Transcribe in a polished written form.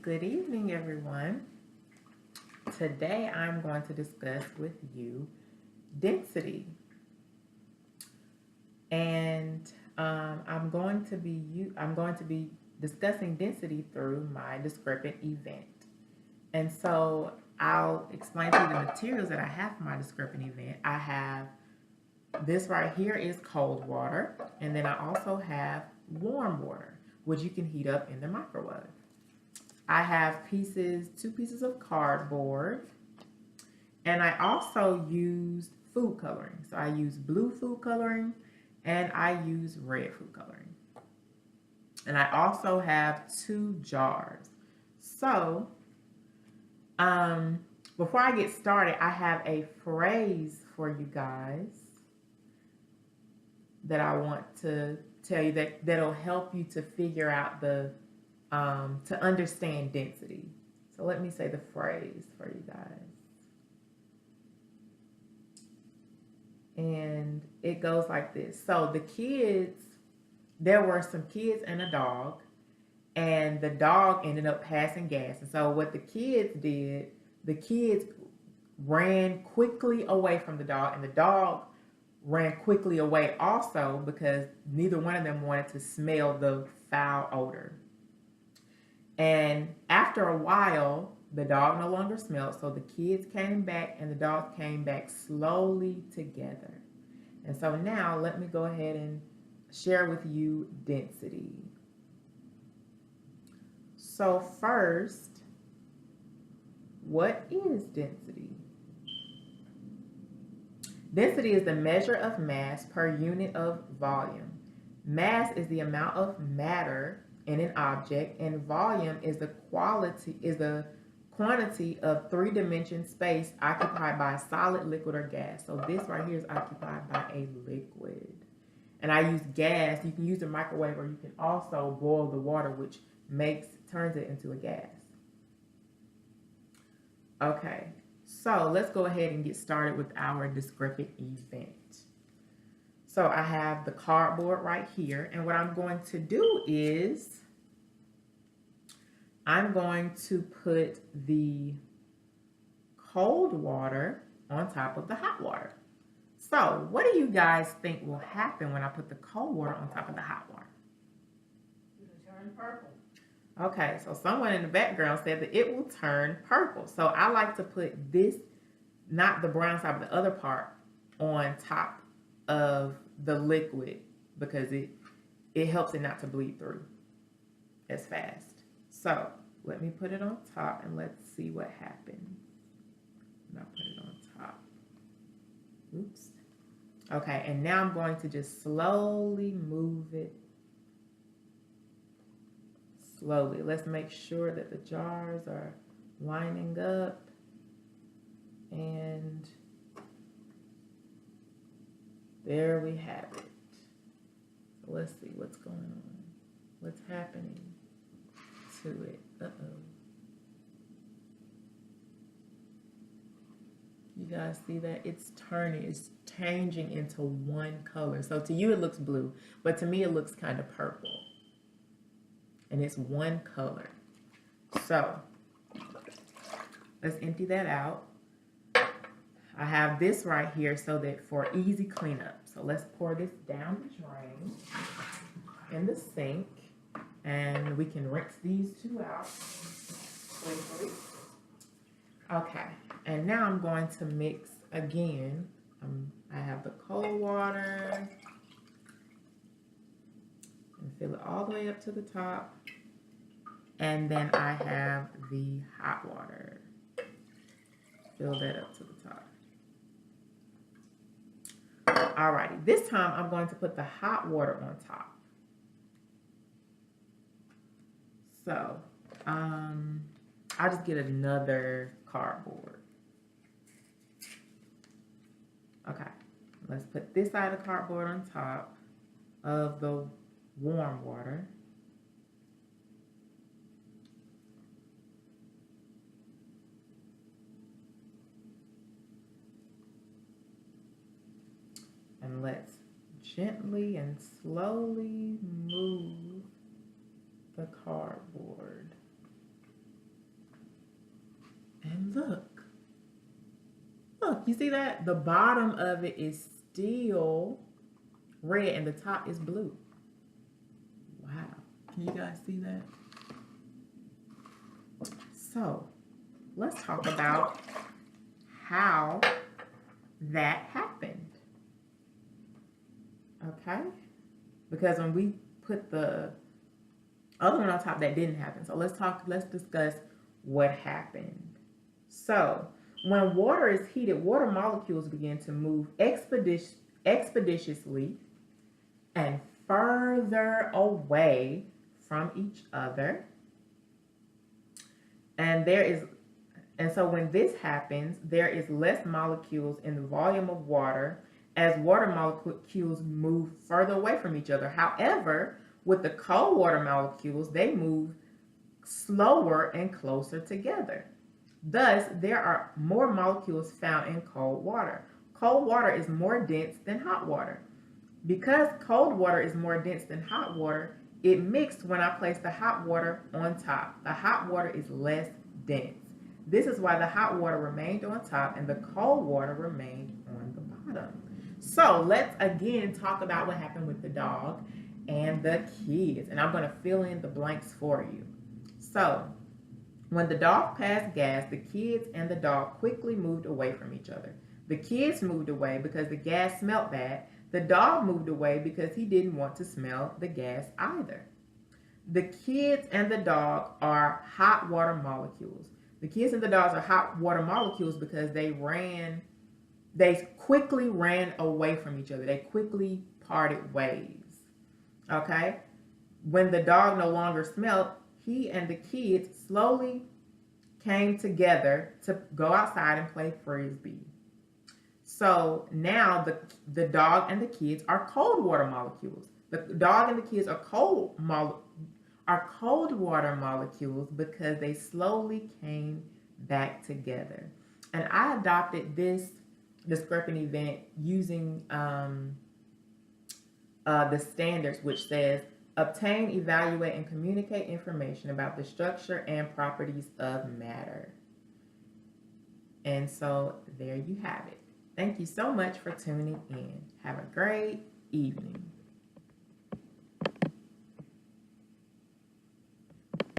Good evening, everyone. Today I'm going to discuss with you density, and I'm going to be discussing density through my discrepant event. And so I'll explain to you the materials that I have for my discrepant event. I have this right here is cold water, and then I also have warm water, which you can heat up in the microwave. I have two pieces of cardboard, and I also use food coloring. So I use blue food coloring and I use red food coloring. And I also have 2 jars. So before I get started, I have a phrase for you guys that I want to tell you that'll help you to figure out to understand density. So let me say the phrase for you guys. And it goes like this. So there were some kids and a dog, and the dog ended up passing gas. And so what the kids did, the kids ran quickly away from the dog, and the dog ran quickly away also because neither one of them wanted to smell the foul odor. And after a while, the dog no longer smelled, so the kids came back and the dog came back slowly together. And so now let me go ahead and share with you density. So first, what is density? Density is the measure of mass per unit of volume. Mass is the amount of matter in an object, and volume is the quantity of 3-dimension space occupied by a solid, liquid, or gas. So this right here is occupied by a liquid. And I use gas. You can use a microwave, or you can also boil the water, which turns it into a gas. Okay, so let's go ahead and get started with our discrepant event. So I have the cardboard right here, and what I'm going to do is I'm going to put the cold water on top of the hot water. So what do you guys think will happen when I put the cold water on top of the hot water? It'll turn purple. Okay, so someone in the background said that it will turn purple. So I like to put this, not the brown side, but the other part on top of the liquid because it helps it not to bleed through as fast. So let me put it on top and let's see what happens. And I'll put it on top. Oops. Okay, and now I'm going to just slowly move it. Slowly. Let's make sure that the jars are lining up. And there we have it. So let's see what's going on. What's happening to it. Uh-oh. You guys see that? It's changing into one color. So to you it looks blue, but to me it looks kind of purple. And it's one color. So let's empty that out. I have this right here so that for easy cleanup. So let's pour this down the drain in the sink. And we can rinse these 2 out quickly. Okay, and now I'm going to mix again. I have the cold water and fill it all the way up to the top. And then I have the hot water. Fill that up to the top. Alrighty, this time I'm going to put the hot water on top. So, I'll just get another cardboard. Okay, let's put this side of the cardboard on top of the warm water. And let's gently and slowly move the cardboard. look, look, you see that? The bottom of it is still red and the top is blue. Wow. Can you guys see that? So let's talk about how that happened. Okay? Because when we put the other one on top, that didn't happen. So let's discuss what happened. So when water is heated, water molecules begin to move expeditiously and further away from each other. And so when this happens, there is less molecules in the volume of water as water molecules move further away from each other. However, with the cold water molecules, they move slower and closer together. Thus, there are more molecules found in cold water. Cold water is more dense than hot water. Because cold water is more dense than hot water, it mixed when I placed the hot water on top. The hot water is less dense. This is why the hot water remained on top and the cold water remained on the bottom. So let's again talk about what happened with the dog and the kids. And I'm going to fill in the blanks for you. So when the dog passed gas, the kids and the dog quickly moved away from each other. The kids moved away because the gas smelled bad. The dog moved away because he didn't want to smell the gas either. The kids and the dog are hot water molecules. The kids and the dogs are hot water molecules because they quickly ran away from each other. They quickly parted ways. Okay? When the dog no longer smelled, he and the kids slowly came together to go outside and play frisbee. So now the dog and the kids are cold water molecules. The dog and the kids are cold water molecules because they slowly came back together. And I adopted this discrepant event using the standards, which says obtain, evaluate, and communicate information about the structure and properties of matter. And so there you have it. Thank you so much for tuning in. Have a great evening.